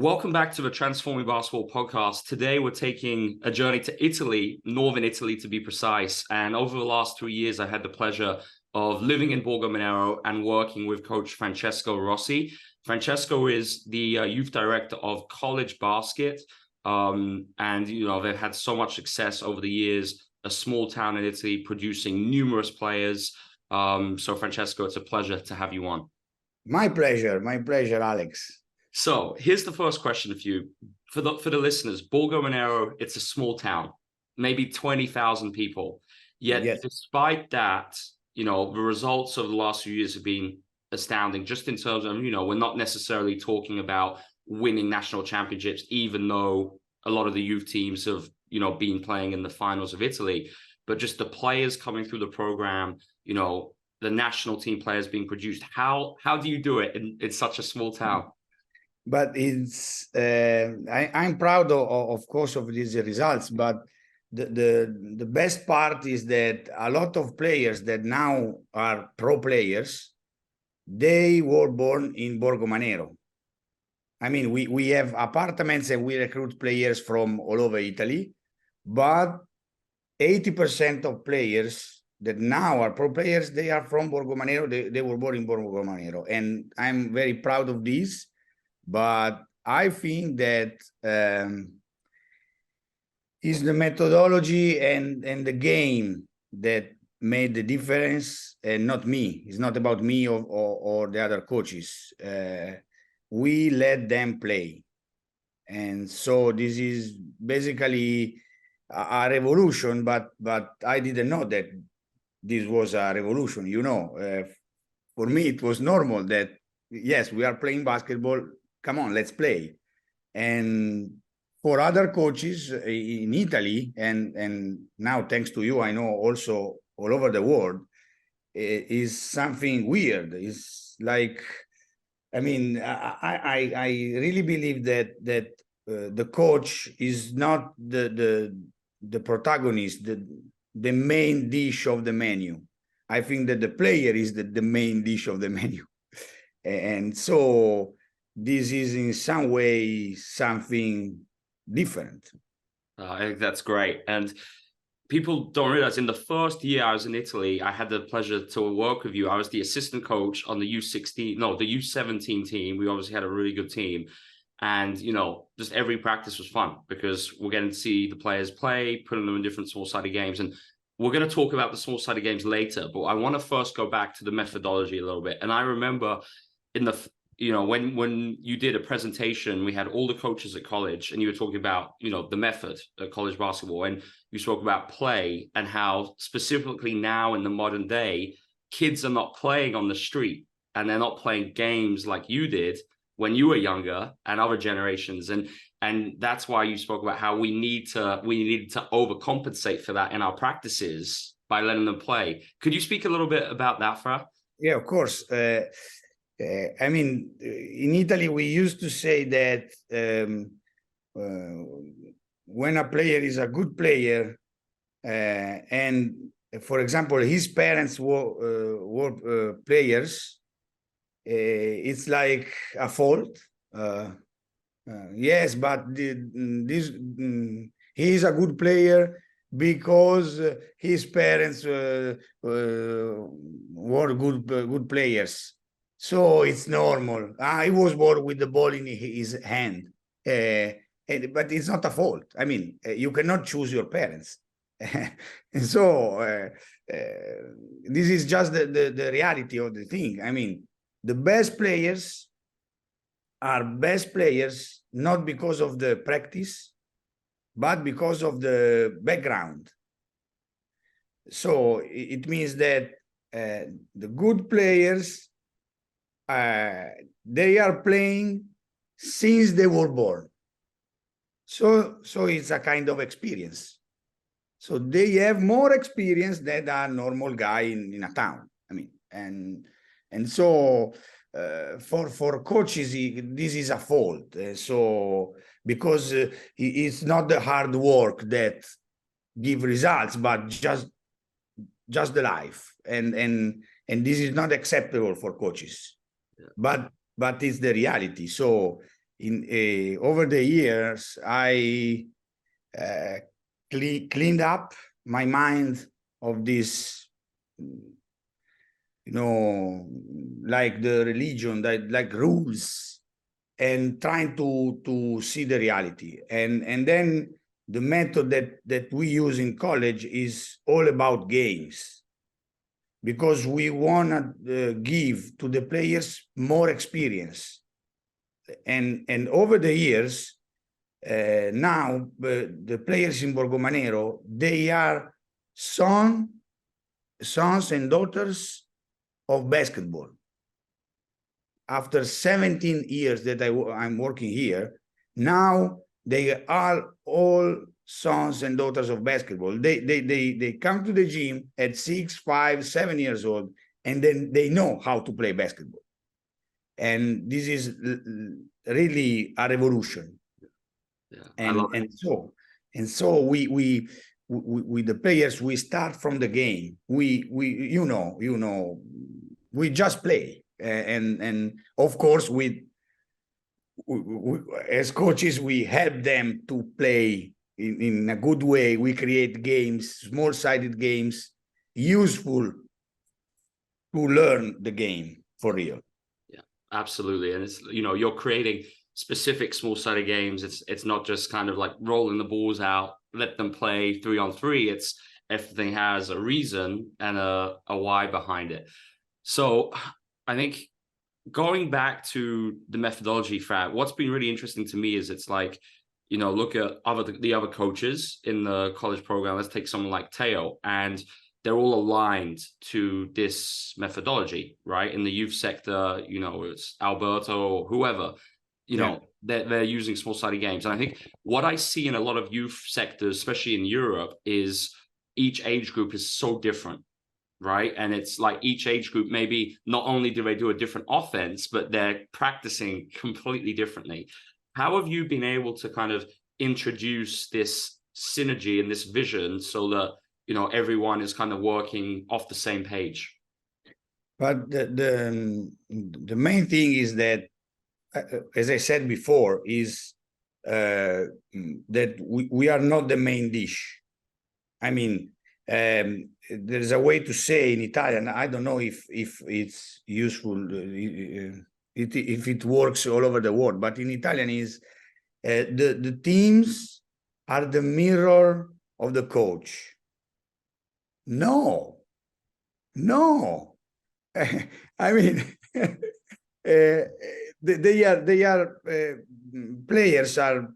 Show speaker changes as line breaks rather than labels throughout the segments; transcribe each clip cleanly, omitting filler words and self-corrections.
Welcome back to the Transforming Basketball podcast. Today, we're taking a journey to Italy, northern Italy to be precise. And over the last 3 years, I had the pleasure of living in Borgo Manero and working with coach Francesco Rossi. Francesco is the youth director of college basket. And, they've had so much success over the years, a small town in Italy producing numerous players. So Francesco, it's a pleasure to have you on.
My pleasure, Alex.
So here's the first question for you. For the listeners, Borgo Manero, it's a small town, maybe 20,000 people. Yet
Yes.
Despite that, the results of the last few years have been astounding, just in terms of, we're not necessarily talking about winning national championships, even though a lot of the youth teams have, been playing in the finals of Italy, but just the players coming through the program, the national team players being produced. How do you do it in such a small town?
But it's I'm proud of course of these results, but the best part is that a lot of players that now are pro players, they were born in Borgo Manero. I mean, we have apartments and we recruit players from all over Italy, but 80% of players that now are pro players, they are from Borgo Manero. They were born in Borgo Manero, and I'm very proud of this. But I think that is the methodology and the game that made the difference, and not me. It's not about me or the other coaches. We let them play. And so this is basically a revolution, but I didn't know that this was a revolution. For me, it was normal that, yes, we are playing basketball. Come on, let's play. And for other coaches in Italy, and now thanks to you, I know also all over the world, is something weird. It's like, I mean, I really believe that the coach is not the protagonist, the main dish of the menu. I think that the player is the main dish of the menu. And so this is in some way something different.
I think that's great. And people don't realize, in the first year I was in Italy, I had the pleasure to work with you. I was the assistant coach on the the U17 team. We obviously had a really good team. And, just every practice was fun because we're getting to see the players play, putting them in different small-sided games. And we're going to talk about the small-sided games later, but I want to first go back to the methodology a little bit. And I remember when you did a presentation, we had all the coaches at college, and you were talking about, the method of college basketball, and you spoke about play and how specifically now in the modern day, kids are not playing on the street and they're not playing games like you did when you were younger and other generations. And that's why you spoke about how we needed to overcompensate for that in our practices by letting them play. Could you speak a little bit about that, Fra?
Yeah, of course. I mean, in Italy, we used to say that when a player is a good player, and for example, his parents were players, it's like a fault. Yes, but he is a good player because his parents were good players. So it's normal. He was born with the ball in his hand, but it's not a fault. I mean, you cannot choose your parents. And so this is just the reality of the thing. I mean, the best players are best players not because of the practice, but because of the background. So it means that the good players, they are playing since they were born. So it's a kind of experience. So they have more experience than a normal guy in a town. I mean, and so for coaches, this is a fault. So because it's not the hard work that give results, but just the life, and this is not acceptable for coaches. Yeah. But it's the reality. So over the years, I cleaned up my mind of this, like the religion, like rules, and trying to see the reality. And then the method that we use in college is all about games, because we want to give to the players more experience. And over the years, now the players in Borgo Manero, they are sons and daughters of basketball. After 17 years that I'm working here, now they are all sons and daughters of basketball. They come to the gym at 6, 5, 7 years old, and then they know how to play basketball. And this is really a revolution.
Yeah,
and so we the players, we start from the game. We just play, and of course we as coaches, we help them to play in a good way. We create games, small-sided games, useful to learn the game for real.
Yeah, absolutely. And it's, you're creating specific small-sided games. It's not just kind of like rolling the balls out, let them play 3-on-3. It's everything has a reason and a why behind it. So I think going back to the methodology, Frat, what's been really interesting to me is it's like, look at the other coaches in the college program. Let's take someone like Teo, and they're all aligned to this methodology, right? In the youth sector, it's Alberto or whoever, they're using small-sided games. And I think what I see in a lot of youth sectors, especially in Europe, is each age group is so different, right? And it's like each age group, maybe not only do they do a different offense, but they're practicing completely differently. How have you been able to kind of introduce this synergy and this vision so that, everyone is kind of working off the same page?
But the main thing is that, as I said before, is that we are not the main dish. I mean, there's a way to say in Italian, I don't know if it's useful, if it works all over the world, but in Italian is the teams are the mirror of the coach. No. I mean, they are players are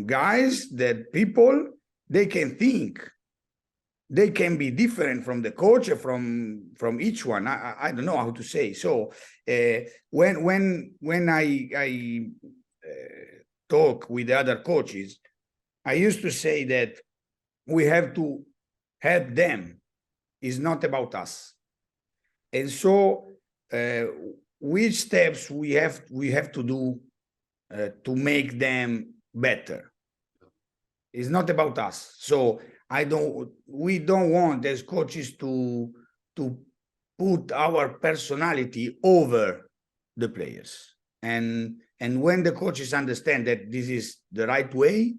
guys that people, they can think. They can be different from the coach, from each one. I don't know how to say. So when I talk with the other coaches, I used to say that we have to help them. It's not about us. And so which steps we have to do to make them better. It's not about us. So we don't want as coaches to put our personality over the players. And when the coaches understand that this is the right way,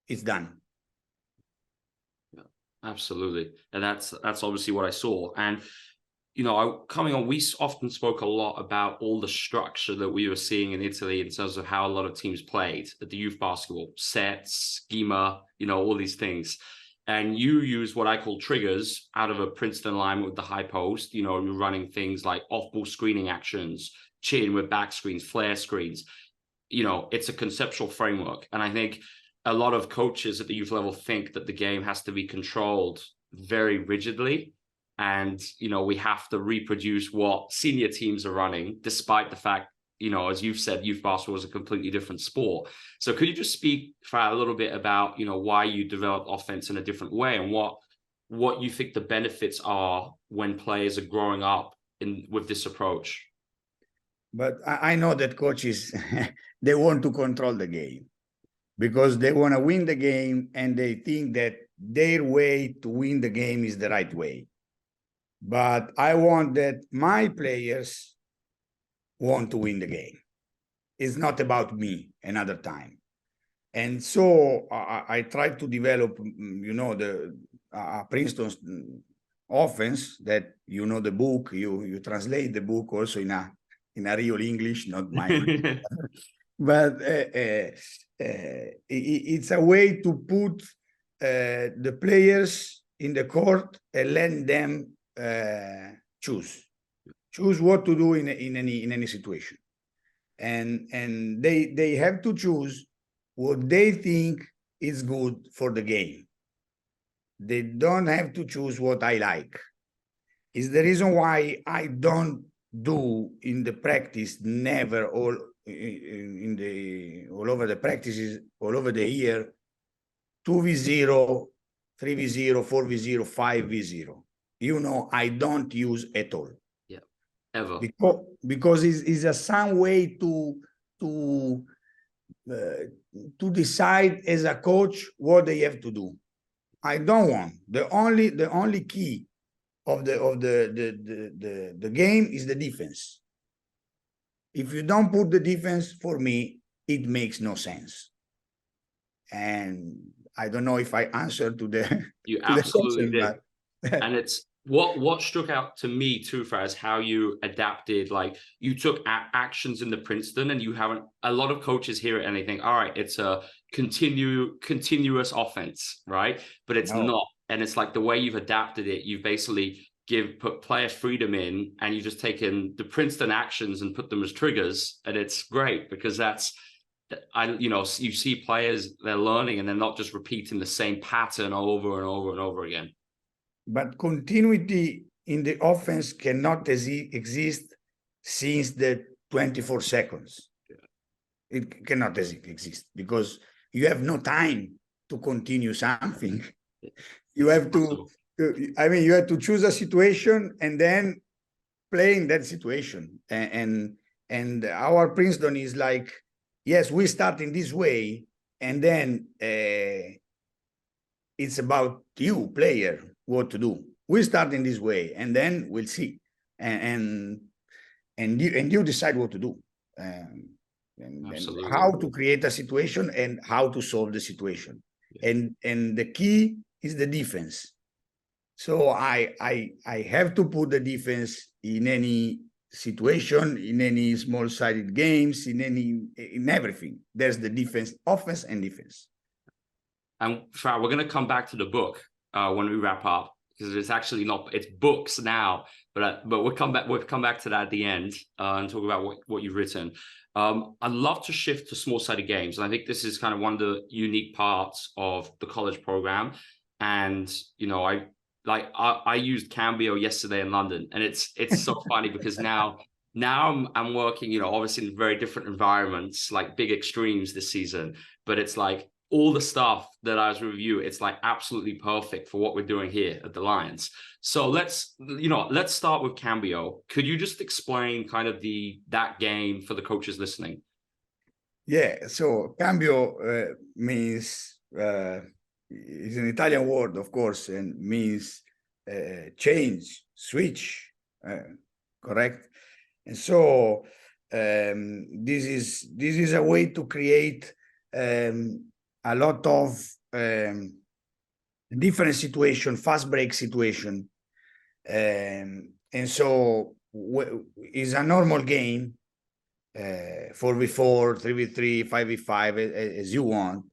it's done.
Yeah, absolutely. And that's obviously what I saw. And coming on, we often spoke a lot about all the structure that we were seeing in Italy in terms of how a lot of teams played at the youth basketball, sets, schema, all these things. And you use what I call triggers out of a Princeton line with the high post. You're running things like off-ball screening actions, chin with back screens, flare screens. It's a conceptual framework. And I think a lot of coaches at the youth level think that the game has to be controlled very rigidly. And, we have to reproduce what senior teams are running, despite the fact, as you've said, youth basketball is a completely different sport. So could you just speak for a little bit about, why you develop offense in a different way and what you think the benefits are when players are growing up with this approach?
But I know that coaches, they want to control the game because they want to win the game, and they think that their way to win the game is the right way. But I want that my players want to win the game. is not about me another time. And so I tried to develop, the Princeton's offense that, the book, you translate the book also in a real English, not my, but it's a way to put the players in the court and let them choose what to do in any situation, and they have to choose what they think is good for the game. They don't have to choose what I like. Is the reason why I don't do in the practice, never all over the practices, all over the year, 2v0, 3v0, 4v0, 5v0. I don't use at all.
Yeah, ever.
Because it's a some way to decide as a coach what they have to do. I don't want. The only key of the game is the defense. If you don't put the defense, for me, it makes no sense. And I don't know if I answered to the
you
to
absolutely
the question,
did. And it's what struck out to me too, Fred, is how you adapted. Like you took actions in the Princeton, and you haven't. A lot of coaches hear it and they think, all right, it's a continuous offense, right? But it's not. And it's like the way you've adapted it, you've basically put player freedom in, and you've just taken the Princeton actions and put them as triggers, and it's great because you see players, they're learning and they're not just repeating the same pattern over and over and over again.
But continuity in the offense cannot exist since the 24 seconds. Yeah. It cannot exist because you have no time to continue something. You have to, you have to choose a situation and then play in that situation. And our Princeton is like, yes, we start in this way, and then it's about you, player, what to do. We start in this way, and then we'll see, and you decide what to do, and how to create a situation and how to solve the situation. Yeah. And the key is the defense. So I have to put the defense in any situation, in any small-sided games, in everything. There's the defense, offense and defense.
And Fra, we're going to come back to the book when we wrap up, because it's actually it's books now, but we'll come back to that at the end and talk about what you've written. I'd love to shift to small-sided games, and I think this is kind of one of the unique parts of the college program. And I used Cambio yesterday in London, and it's so funny because now I'm working, obviously in very different environments, like big extremes this season, but it's like all the stuff that I was review, it's like absolutely perfect for what we're doing here at the Lions. So let's start with Cambio. Could you just explain kind of that game for the coaches listening?
Yeah, so Cambio means is an Italian word, of course, and means change, switch, correct? And so this is a way to create a lot of different situation, fast break situation, and so it's a normal game, 4v4, 3v3, 5v5, as you want.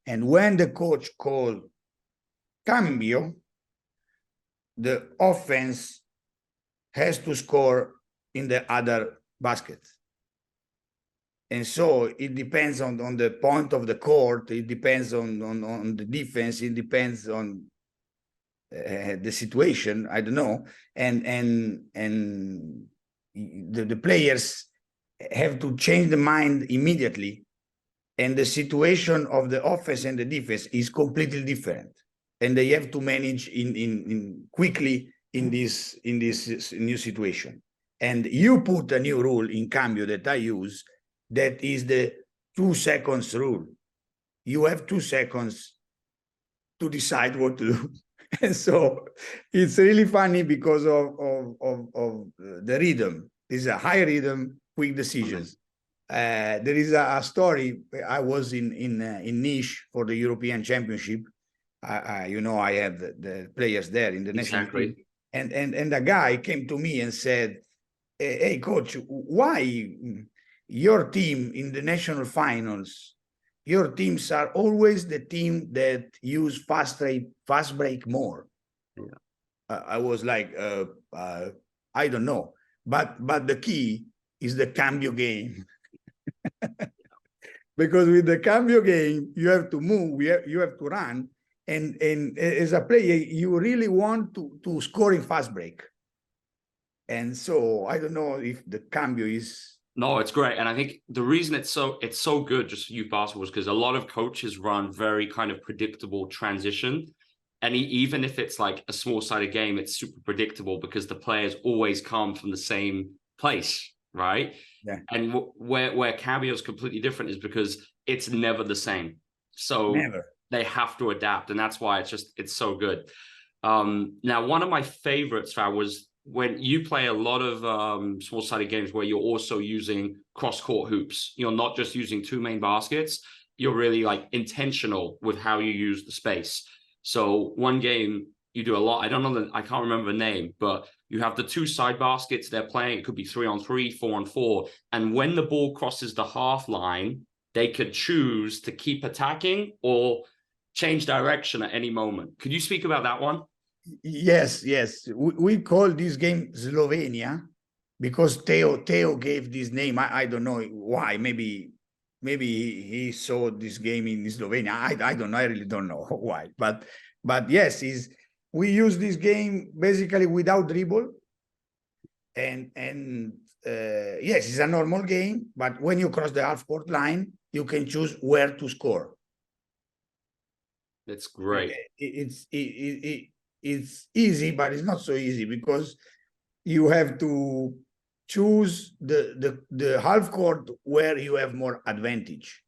And when the coach called Cambio, the offense has to score in the other basket. And so it depends on the point of the court. It depends on the defense. It depends on the situation. I don't know. And the players have to change the mind immediately. And the situation of the offense and the defense is completely different. And they have to manage in quickly in this new situation. And you put a new rule in Cambio that I use, that is the 2 seconds rule. You have 2 seconds to decide what to do. And so it's really funny because of the rhythm. It's a high rhythm, quick decisions. there is a story. I was in Nice for the European Championship. You know, I had the players there in the national team, and a guy came to me and said, "Hey, coach, why your team in the national finals, your teams are always the team that use fast break more?"
Yeah.
I was like, I don't know, but the key is the cambio game. Because with the cambio game, you have to move, you have to run, and as a player, you really want to score in fast break. And so I don't know if the cambio is.
No, it's great. And I think the reason it's so good just for youth basketball is because a lot of coaches run very kind of predictable transition. And even if it's like a small-sided game, it's super predictable because the players always come from the same place, right?
Yeah.
And where Cambio is completely different is because it's never the same. So
Never.
They have to adapt, and that's why it's so good. Now, one of my favorites, Fab, was when you play a lot of small-sided games where you're also using cross-court hoops. You're not just using two main baskets. You're really like intentional with how you use the space. So one game you do a lot. I can't remember the name, but you have the two side baskets they're playing. It could be 3-on-3, 4-on-4. And when the ball crosses the half line, they could choose to keep attacking or change direction at any moment. Could you speak about that one?
Yes. We call this game Slovenia because Theo gave this name. I don't know why. Maybe he saw this game in Slovenia. I don't know. I really don't know why. But yes, we use this game basically without dribble. And yes, it's a normal game. But when you cross the half court line, you can choose where to score.
That's great.
It's easy, but it's not so easy because you have to choose the half court where you have more advantage,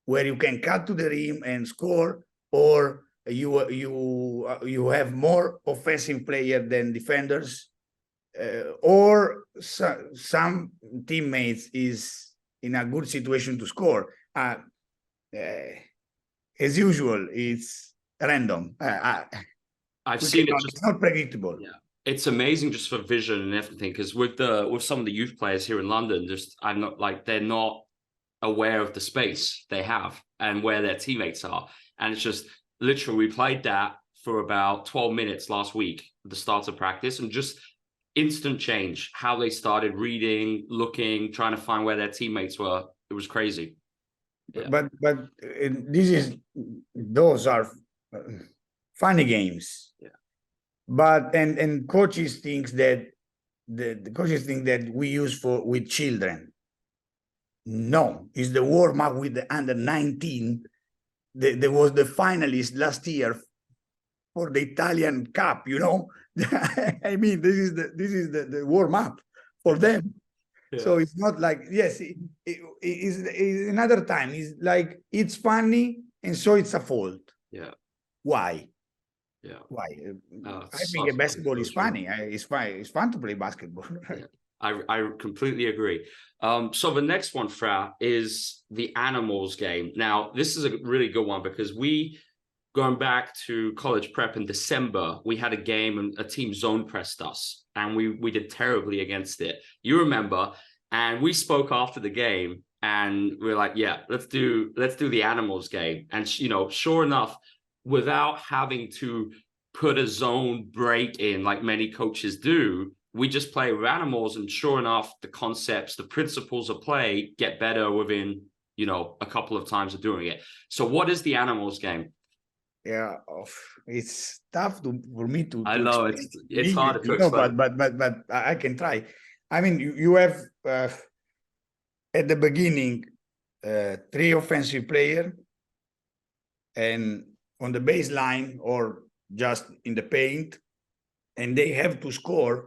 where you can cut to the rim and score, or you have more offensive player than defenders, or some teammates is in a good situation to score. As usual, it's random.
I've seen it.
It's not predictable.
Yeah, it's amazing just for vision and everything. Because with some of the youth players here in London, they're not aware of the space they have and where their teammates are, and it's just literally we played that for about 12 minutes last week at the start of practice, and just instant change how they started reading, looking, trying to find where their teammates were. It was crazy.
Yeah. But those are funny games.
Yeah.
But and coaches think that the coaches think that we use with children. No, it's the warm up with the under 19. There was the finalist last year for the Italian Cup. You know, I mean, this is the warm up for them. Yeah. So it's not like, yes, it is another time. It's like, it's funny, and so it's a fault.
Yeah.
Why?
Yeah.
Why? I think basketball is funny. It's fun to play basketball.
Yeah. I completely agree. So the next one, Fra, is the Animals game. Now, this is a really good one because going back to college prep in December, we had a game and a team zone pressed us, and we did terribly against it. You remember, and we spoke after the game, and we were like, yeah, let's do the Animals game. And sure enough, without having to put a zone break in like many coaches do, we just play with Animals, and sure enough, the concepts, the principles of play get better within a couple of times of doing it. So what is the Animals game?
Yeah, it's tough for me to.
I know it's hard to explain,
but I can try. I mean, you have at the beginning 3 offensive players, and on the baseline or just in the paint, and they have to score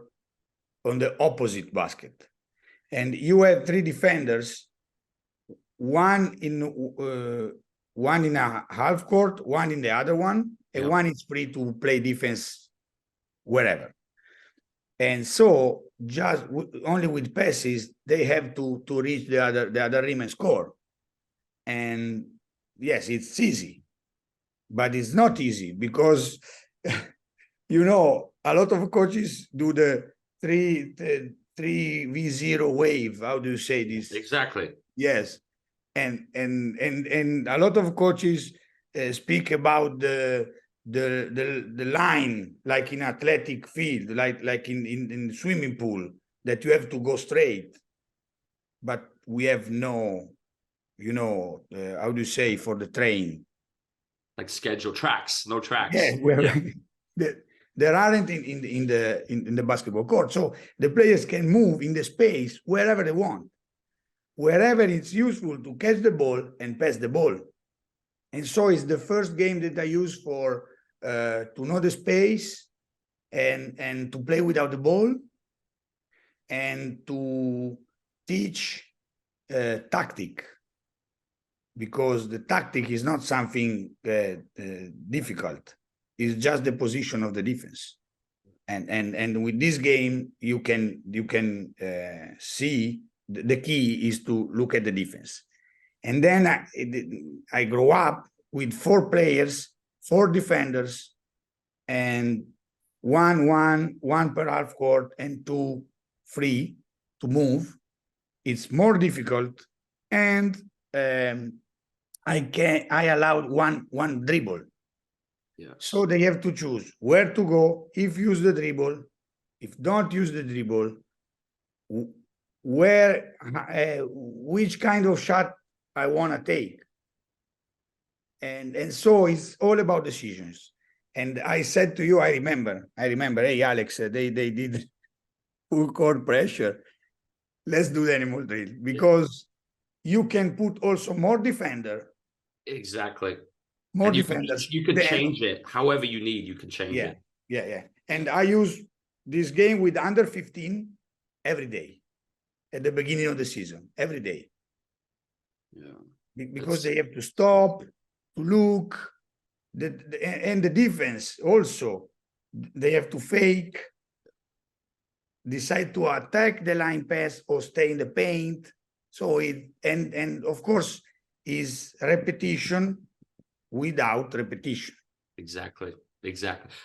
on the opposite basket. And you have 3 defenders, one in a half court, one in the other one, and one is free to play defense wherever. And so just only with passes, they have to reach the other rim and score. And yes, it's easy, but it's not easy because, you know, a lot of coaches do the 3v0 wave. How do you say this?
Exactly.
Yes. And a lot of coaches speak about the line, like in athletic field, like in swimming pool, that you have to go straight. But we have no, you know, how do you say, for the train?
Like schedule tracks, no tracks.
Yeah, there aren't in the basketball court. So the players can move in the space wherever they want, wherever it's useful to catch the ball and pass the ball. And so it's the first game that I use for to know the space and to play without the ball and to teach tactic, because the tactic is not something difficult. It's just the position of the defense. And with this game, you can see the key is to look at the defense. And then I grow up with 4 players, 4 defenders, and one per half court and 2 free to move. It's more difficult, and I allowed one dribble.
Yeah.
So they have to choose where to go, if use the dribble, if don't use the dribble, where which kind of shot I want to take. And so it's all about decisions. And I said to you, I remember, hey, Alex, they did full court pressure. Let's do the animal drill, because you can put also more defender.
Exactly.
More
and
defenders.
You can change it however you need. You can change it.
Yeah. And I use this game with under 15 every day at the beginning of the season, every day.
Yeah.
Because they have to stop, to look, and the defense also, they have to fake, decide to attack the line pass or stay in the paint. So and of course is repetition without repetition.
Exactly.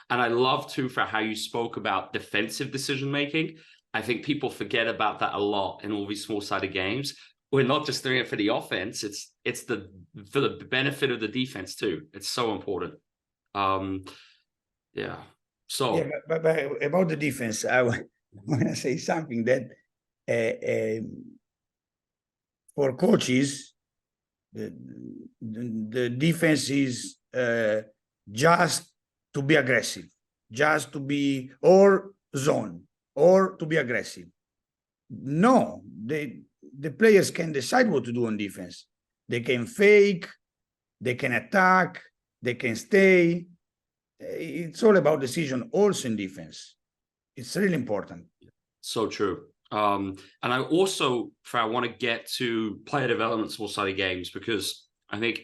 And I love too for how you spoke about defensive decision making. I think people forget about that a lot in all these small-sided games. We're not just doing it for the offense, it's for the benefit of the defense too. It's so important. Yeah. So
yeah, but about the defense, I want to say something that for coaches, the defense is just to be aggressive, just to be, or zone, or to be aggressive. No, the players can decide what to do on defense. They can fake, they can attack, they can stay. It's all about decision also in defense. It's really important.
So true. And I also, I want to get to player development small-sided games, because I think,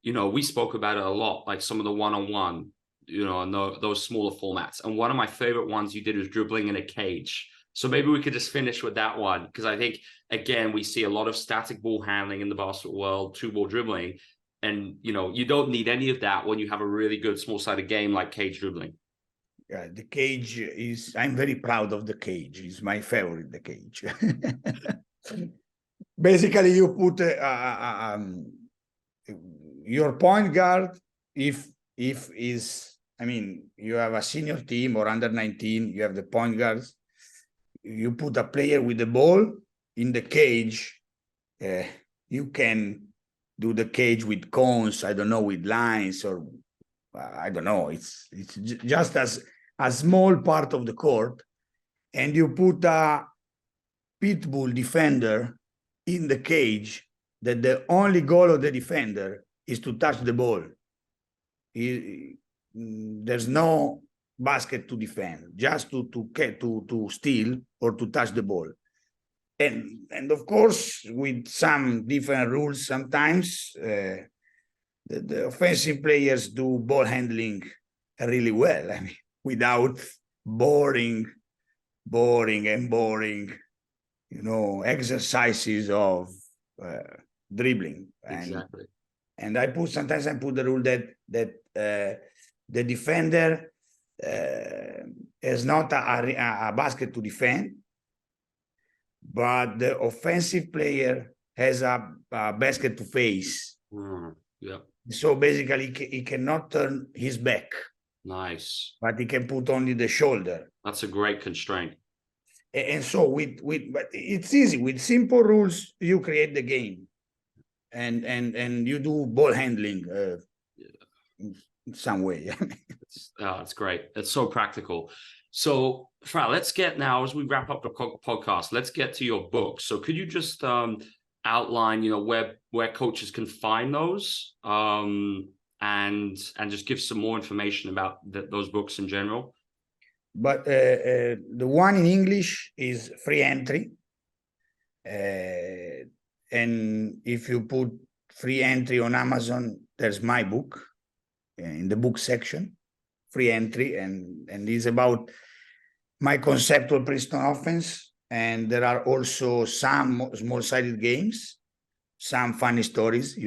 you know, we spoke about it a lot, like some of the one-on-one, you know, and those smaller formats. And one of my favorite ones you did was dribbling in a cage. So maybe we could just finish with that one, because I think, again, we see a lot of static ball handling in the basketball world, 2-ball dribbling. And, you know, you don't need any of that when you have a really good small-sided game like cage dribbling.
Yeah, the cage is, I'm very proud of the cage. It's my favorite, the cage. Basically, you put your point guard, if is, I mean, you have a senior team or under 19, you have the point guards, you put a player with the ball in the cage, you can do the cage with cones, I don't know, with lines, or I don't know, it's just as a small part of the court, and you put a pit bull defender in the cage, that the only goal of the defender is to touch the ball. There's no basket to defend, just to steal or to touch the ball. And of course, with some different rules, sometimes the offensive players do ball handling really well. I mean, without boring boring, exercises of dribbling.
Exactly.
And sometimes I put the rule that the defender is not a basket to defend, but the offensive player has a basket to face.
Yeah.
So basically, he cannot turn his back.
Nice.
But he can put only the shoulder.
That's a great constraint.
And so but it's easy. With simple rules, you create the game. And you do ball handling in some way.
It's great. It's so practical. So, Fra, let's get now, as we wrap up the podcast, let's get to your book. So could you just outline, where coaches can find those and just give some more information about those books in general?
But the one in English is free entry. And if you put free entry on Amazon, there's my book in the book section, free entry, and it's about my conceptual Princeton offense. And there are also some small-sided games, some funny stories,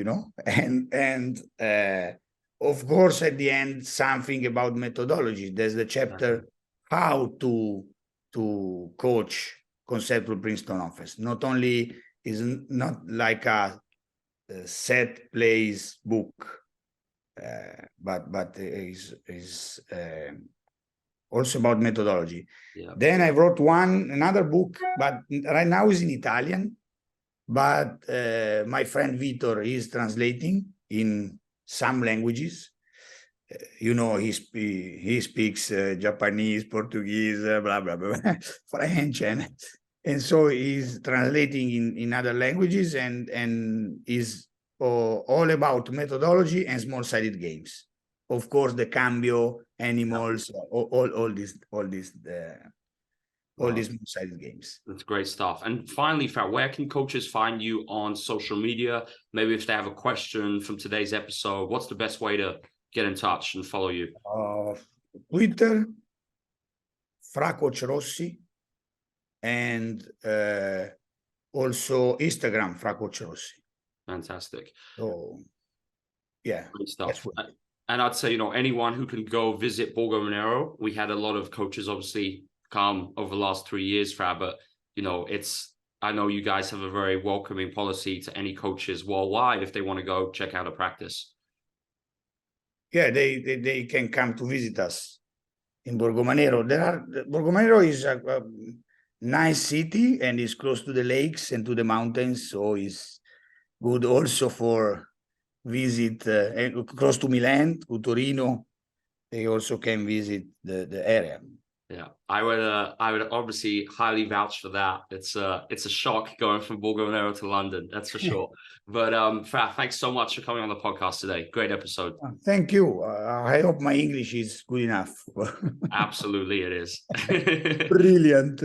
and of course, at the end, something about methodology. There's the chapter how to coach conceptual Princeton offense. Not only is not like a set plays book, but is also about methodology.
Yeah.
Then I wrote another book, but right now is in Italian. But my friend Vitor is translating in some languages. He speaks Japanese, Portuguese, blah blah blah, French, and so he's translating in other languages and is all about methodology and small-sided games. Of course, the Cambio, Animals, all these small-sided games.
That's great stuff. And finally, Fra, where can coaches find you on social media? Maybe if they have a question from today's episode, what's the best way to get in touch and follow you?
Twitter, Fra Coach Rossi, and also Instagram, Fra Coach Rossi.
Fantastic.
So, yeah.
Great stuff. And I'd say, anyone who can go visit Borgo Manero, we had a lot of coaches obviously come over the last 3 years, Fra, but, I know you guys have a very welcoming policy to any coaches worldwide if they want to go check out a practice.
Yeah, they can come to visit us in Borgo Manero. Borgo Manero is a nice city and is close to the lakes and to the mountains, so it's good also for visit close to Milan, to Torino. They also can visit the area.
Yeah, I would obviously highly vouch for that. It's a shock going from Borgo Manero to London, that's for sure. But Fra, thanks so much for coming on the podcast today. Great episode.
Thank you. I hope my English is good enough.
Absolutely, it is.
Brilliant.